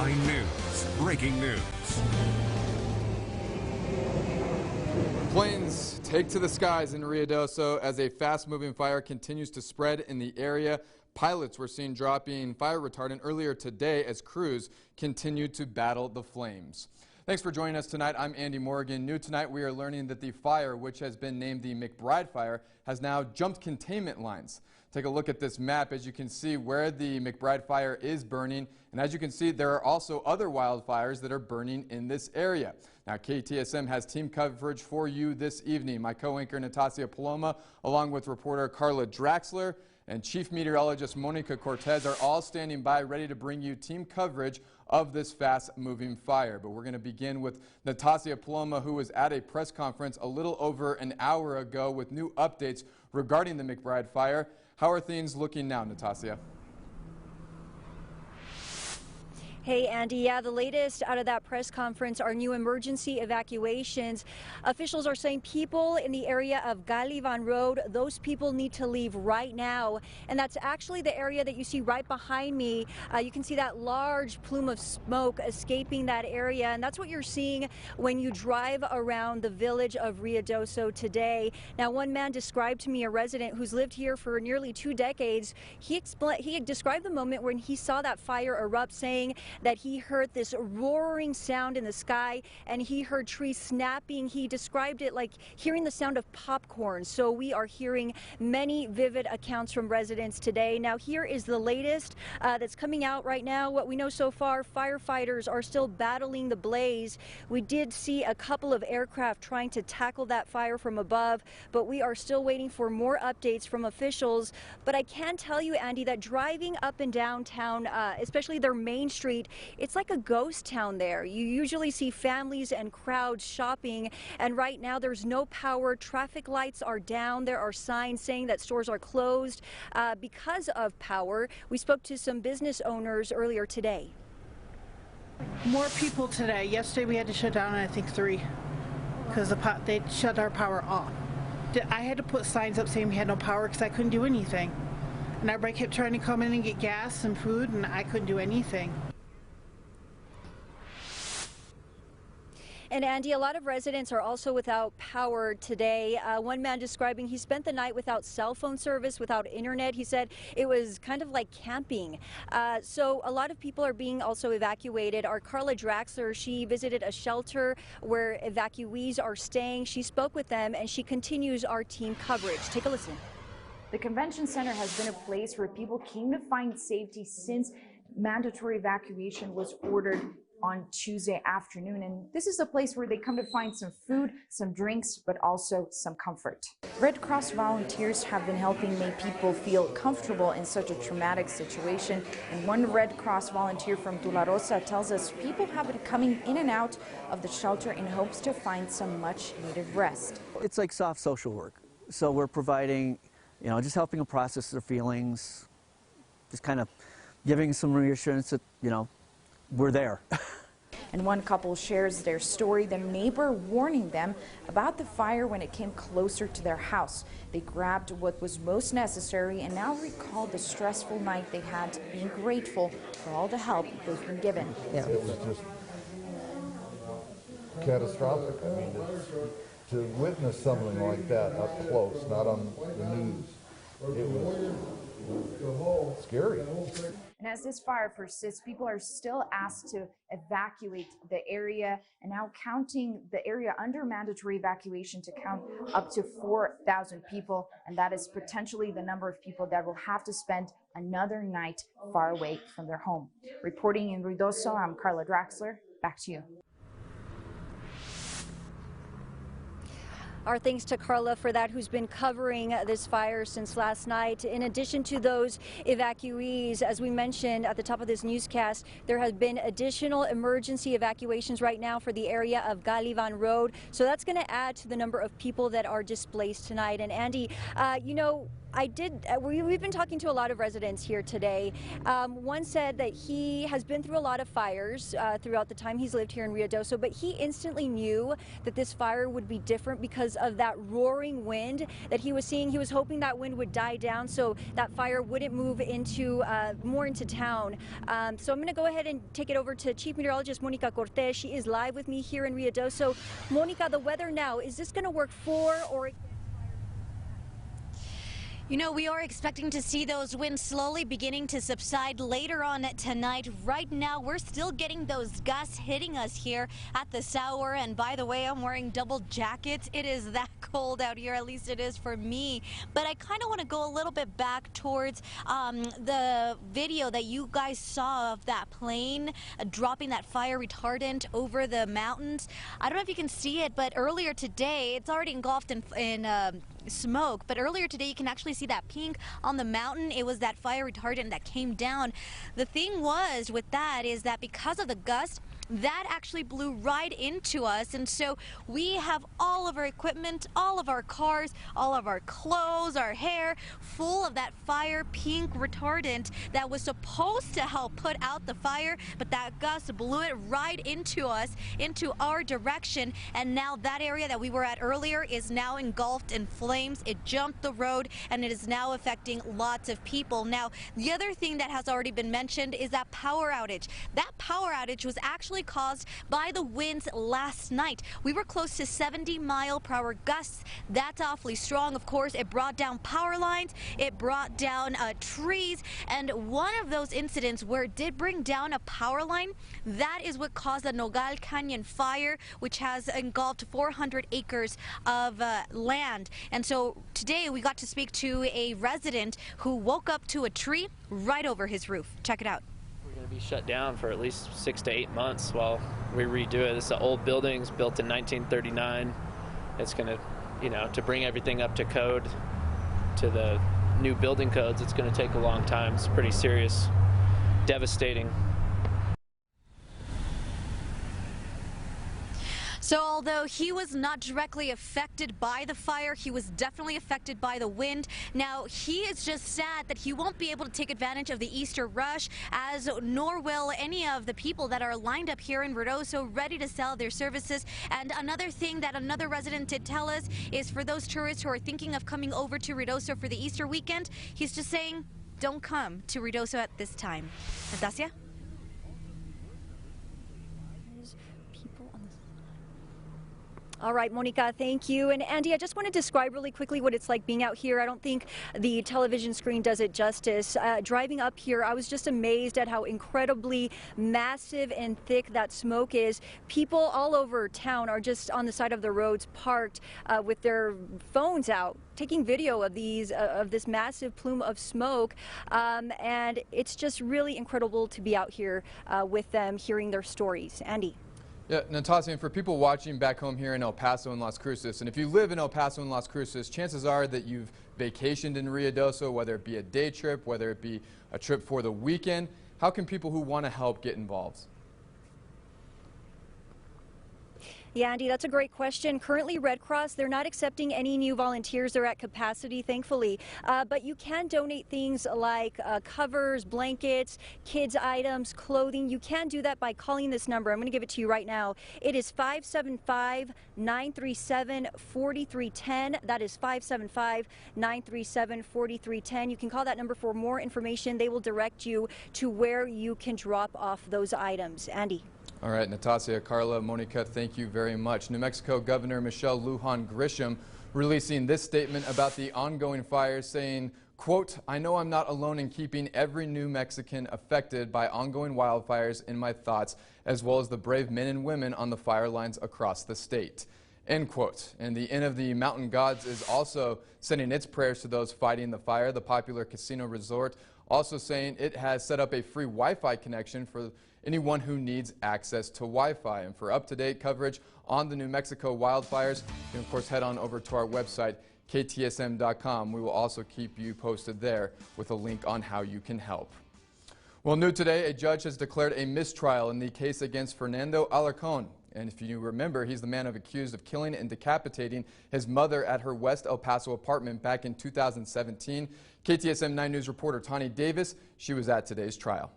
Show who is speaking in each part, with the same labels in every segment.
Speaker 1: 9 News. Breaking news.
Speaker 2: Planes take to the skies in Ruidoso as a fast-moving fire continues to spread in the area. Pilots were seen dropping fire retardant earlier today as crews continue to battle the flames. Thanks for joining us tonight. I'm Andy Morgan. New tonight, we are learning that the fire, which has been named the McBride Fire, has now jumped containment lines. Take a look at this map. As you can see where the McBride Fire is burning, and as you can see, there are also other wildfires that are burning in this area. Now, KTSM has team coverage for you this evening. My co-anchor Natasha Paloma, along with reporter Carla Draxler and Chief Meteorologist Monica Cortez are all standing by ready to bring you team coverage of this fast-moving fire. But we're going to begin with Natasha Paloma, who was at a press conference a little over an hour ago with new updates regarding the McBride Fire. How are things looking now, Natasha?
Speaker 3: Hey, Andy. Yeah, the latest out of that press conference are new emergency evacuations. Officials are saying people in the area of Galivan Road, those people need to leave right now. And that's actually the area that you see right behind me. You can see that large plume of smoke escaping that area. And that's what you're seeing when you drive around the village of Ruidoso today. Now, one man described to me, a resident who's lived here for nearly 2 decades, he described the moment when he saw that fire erupt, saying that he heard this roaring sound in the sky and he heard trees snapping. He described it like hearing the sound of popcorn. So we are hearing many vivid accounts from residents today. Now, here is the latest that's coming out right now. What we know so far, firefighters are still battling the blaze. We did see a couple of aircraft trying to tackle that fire from above, but we are still waiting for more updates from officials. But I can tell you, Andy, that driving up and down town, especially their main street, it's like a ghost town there. You usually see families and crowds shopping, and right now there's no power. Traffic lights are down. There are signs saying that stores are closed because of power. We spoke to some business owners earlier today.
Speaker 4: More people today. Yesterday we had to shut down at I think 3 because they shut our power off. I had to put signs up saying we had no power because I couldn't do anything. And everybody kept trying to come in and get gas and food, and I couldn't do anything.
Speaker 3: And Andy, a lot of residents are also without power today. One man describing he spent the night without cell phone service, without internet. He said it was kind of like camping. So a lot of people are being also evacuated. Our Carla Draxler, she visited a shelter where evacuees are staying. She spoke with them and she continues our team coverage. Take a listen.
Speaker 5: The convention center has been a place where people came to find safety since mandatory evacuation was ordered on Tuesday afternoon, and this is a place where they come to find some food, some drinks, but also some comfort. Red Cross volunteers have been helping make people feel comfortable in such a traumatic situation, and one Red Cross volunteer from Tularosa tells us people have been coming in and out of the shelter in hopes to find some much needed rest.
Speaker 6: It's like soft social work, so we're providing, just helping them process their feelings, just kind of giving some reassurance that, we're there.
Speaker 5: And one couple shares their story, their neighbor warning them about the fire when it came closer to their house. They grabbed what was most necessary and now recall the stressful night they had, being grateful for all the help they've been given.
Speaker 7: Yeah. It was just catastrophic. I mean, to witness something like that up close, not on the news, it was scary.
Speaker 5: And as this fire persists, people are still asked to evacuate the area, and now counting the area under mandatory evacuation to count up to 4,000 people, and that is potentially the number of people that will have to spend another night far away from their home. Reporting in Ruidoso, I'm Carla Draxler. Back to you.
Speaker 3: Our thanks to Carla for that, who's been covering this fire since last night. In addition to those evacuees, as we mentioned at the top of this newscast, there have been additional emergency evacuations right now for the area of Galivan Road. So that's going to add to the number of people that are displaced tonight. And Andy, We've been talking to a lot of residents here today. One said that he has been through a lot of fires throughout the time he's lived here in Ruidoso, but he instantly knew that this fire would be different because of that roaring wind that he was seeing. He was hoping that wind would die down so that fire wouldn't move into more into town. So I'm going to go ahead and take it over to Chief Meteorologist Monica Cortez. She is live with me here in Ruidoso. Monica, the weather now, is this going to work for or against?
Speaker 8: You know, we are expecting to see those winds slowly beginning to subside later on tonight. Right now, we're still getting those gusts hitting us here at the Sour. And by the way, I'm wearing double jackets. It is that cold out here, at least it is for me. But I kind of want to go a little bit back towards the video that you guys saw of that plane dropping that fire retardant over the mountains. I don't know if you can see it, but earlier today, it's already engulfed in smoke, but earlier today you can actually see that pink on the mountain. It was that fire retardant that came down. The thing was with that is that because of the gust, that actually blew right into us, and so we have all of our equipment, all of our cars, all of our clothes, our hair full of that fire pink retardant that was supposed to help put out the fire, but that gust blew it right into us, into our direction, and now that area that we were at earlier is now engulfed in flames. It jumped the road and it is now affecting lots of people. Now, the other thing that has already been mentioned is that power outage. That power outage was actually caused by the winds last night. We were close to 70-mile-per-hour gusts. That's awfully strong. Of course, it brought down power lines, it brought down trees, and one of those incidents where it did bring down a power line, that is what caused the Nogal Canyon fire, which has engulfed 400 acres of land. And so today we got to speak to a resident who woke up to a tree right over his roof. Check it out.
Speaker 9: We're going to be shut down for at least 6 to 8 months while we redo it. This is an old building, it's built in 1939. It's going to, you know, to bring everything up to code, to the new building codes, it's going to take a long time. It's pretty serious, devastating.
Speaker 8: So although he was not directly affected by the fire, he was definitely affected by the wind. Now, he is just sad that he won't be able to take advantage of the Easter rush, as nor will any of the people that are lined up here in Ruidoso ready to sell their services. And another thing that another resident did tell us is for those tourists who are thinking of coming over to Ruidoso for the Easter weekend, he's just saying, don't come to Ruidoso at this time. Nastasia?
Speaker 3: All right, Monica, thank you. And Andy, I just want to describe really quickly what it's like being out here. I don't think the television screen does it justice. Driving up here, I was just amazed at how incredibly massive and thick that smoke is. People all over town are just on the side of the roads parked with their phones out, taking video of this massive plume of smoke, and it's just really incredible to be out here with them, hearing their stories. Andy.
Speaker 2: Yeah, Natasha, and for people watching back home here in El Paso and Las Cruces, and if you live in El Paso and Las Cruces, chances are that you've vacationed in Ruidoso, whether it be a day trip, whether it be a trip for the weekend. How can people who want to help get involved?
Speaker 3: Yeah, Andy, that's a great question. Currently, Red Cross, they're not accepting any new volunteers. They're at capacity, thankfully. But you can donate things like covers, blankets, kids' items, clothing. You can do that by calling this number. I'm going to give it to you right now. It is 575-937-4310. That is 575-937-4310. You can call that number for more information. They will direct you to where you can drop off those items. Andy.
Speaker 2: All right, Natasha, Carla, Monica, thank you very much. New Mexico Governor Michelle Lujan Grisham releasing this statement about the ongoing fires, saying, quote, "I know I'm not alone in keeping every New Mexican affected by ongoing wildfires in my thoughts, as well as the brave men and women on the fire lines across the state." End quote. And the Inn of the Mountain Gods is also sending its prayers to those fighting the fire. The popular casino resort also saying it has set up a free Wi-Fi connection for anyone who needs access to Wi-Fi. And for up-to-date coverage on the New Mexico wildfires, you can of course head on over to our website, ktsm.com. We will also keep you posted there with a link on how you can help. Well, new today, a judge has declared a mistrial in the case against Fernando Alarcón. And if you remember, he's the man accused of killing and decapitating his mother at her West El Paso apartment back in 2017. KTSM 9 News reporter Tani Davis, she was at today's trial.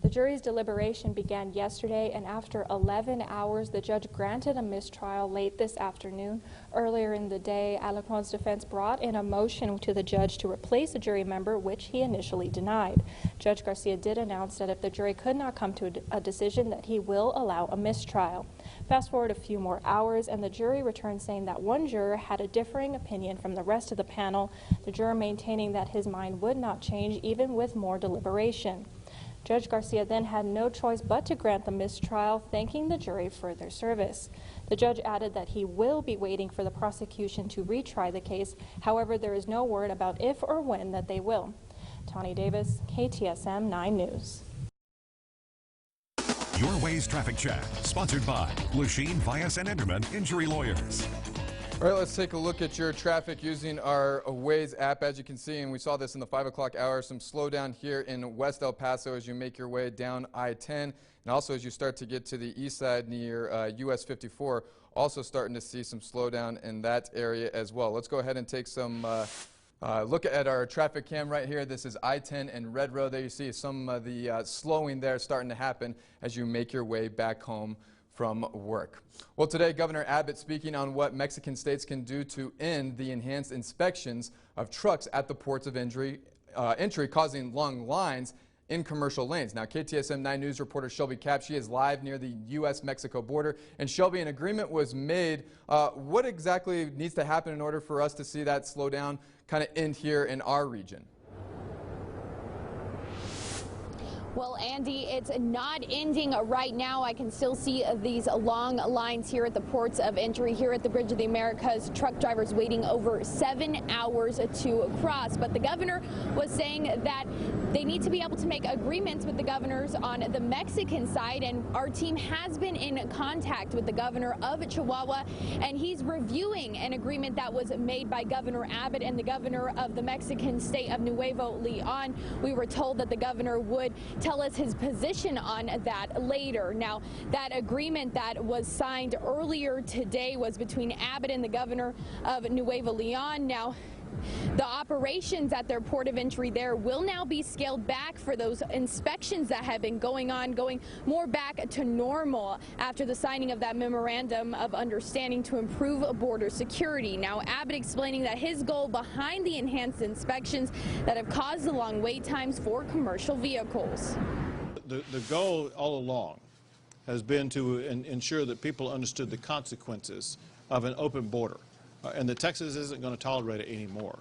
Speaker 10: The jury's deliberation began yesterday, and after 11 hours, the judge granted a mistrial late this afternoon. Earlier in the day, Alarcon's defense brought in a motion to the judge to replace a jury member, which he initially denied. Judge Garcia did announce that if the jury could not come to a decision, that he will allow a mistrial. Fast forward a few more hours, and the jury returned saying that one juror had a differing opinion from the rest of the panel, the juror maintaining that his mind would not change even with more deliberation. Judge Garcia then had no choice but to grant the mistrial, thanking the jury for their service. The judge added that he will be waiting for the prosecution to retry the case. However, there is no word about if or when that they will. Tani Davis, KTSM 9 News.
Speaker 1: Your Ways Traffic Check, sponsored by Lusheen, Vyas, and Enderman Injury Lawyers.
Speaker 2: All right, let's take a look at your traffic using our Waze app. As you can see, and we saw this in the 5 o'clock hour, some slowdown here in West El Paso as you make your way down I-10, and also as you start to get to the east side near US 54, also starting to see some slowdown in that area as well. Let's go ahead and take some look at our traffic cam right here. This is I-10 and Red Road. There you see some of the slowing there starting to happen as you make your way back home from work. Well, today, Governor Abbott speaking on what Mexican states can do to end the enhanced inspections of trucks at the ports of entry, causing long lines in commercial lanes. Now, KTSM 9 News reporter Shelby Capp, she is live near the U.S.-Mexico border. And Shelby, an agreement was made. What exactly needs to happen in order for us to see that slow down kind of end here in our region?
Speaker 11: Well, Andy, it's not ending right now. I can still see these long lines here at the ports of entry here at the Bridge of the Americas. Truck drivers waiting over 7 hours to cross. But the governor was saying that they need to be able to make agreements with the governors on the Mexican side. And our team has been in contact with the governor of Chihuahua, and he's reviewing an agreement that was made by Governor Abbott and the governor of the Mexican state of Nuevo Leon. We were told that the governor would tell us his position on that later. Now, that agreement that was signed earlier today was between Abbott and the governor of Nuevo Leon. Now, the operations at their port of entry there will now be scaled back for those inspections that have been going on, going more back to normal after the signing of that memorandum of understanding to improve border security. Now, Abbott explaining that his goal behind the enhanced inspections that have caused the long wait times for commercial vehicles.
Speaker 12: The goal all along has been to ensure that people understood the consequences of an open border. And that Texas isn't going to tolerate it anymore.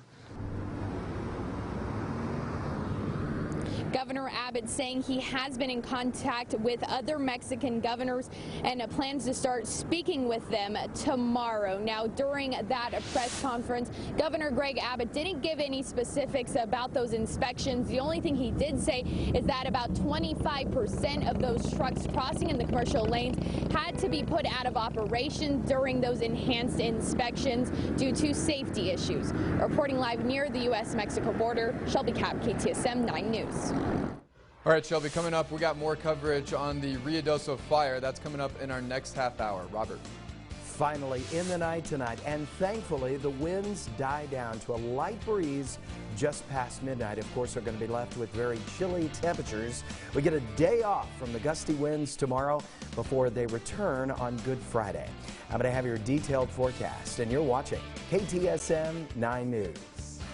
Speaker 11: Governor Abbott saying he has been in contact with other Mexican governors and plans to start speaking with them tomorrow. Now, during that press conference, Governor Greg Abbott didn't give any specifics about those inspections. The only thing he did say is that about 25% of those trucks crossing in the commercial lanes had to be put out of operation during those enhanced inspections due to safety issues. Reporting live near the U.S.-Mexico border, Shelby Capp, KTSM 9 News.
Speaker 2: All right, Shelby, coming up, we got more coverage on the Ruidoso fire. That's coming up in our next half hour. Robert.
Speaker 13: Finally in the night tonight, and thankfully the winds die down to a light breeze just past midnight. Of course, we're going to be left with very chilly temperatures. We get a day off from the gusty winds tomorrow before they return on Good Friday. I'm going to have your detailed forecast, and you're watching KTSM 9 News.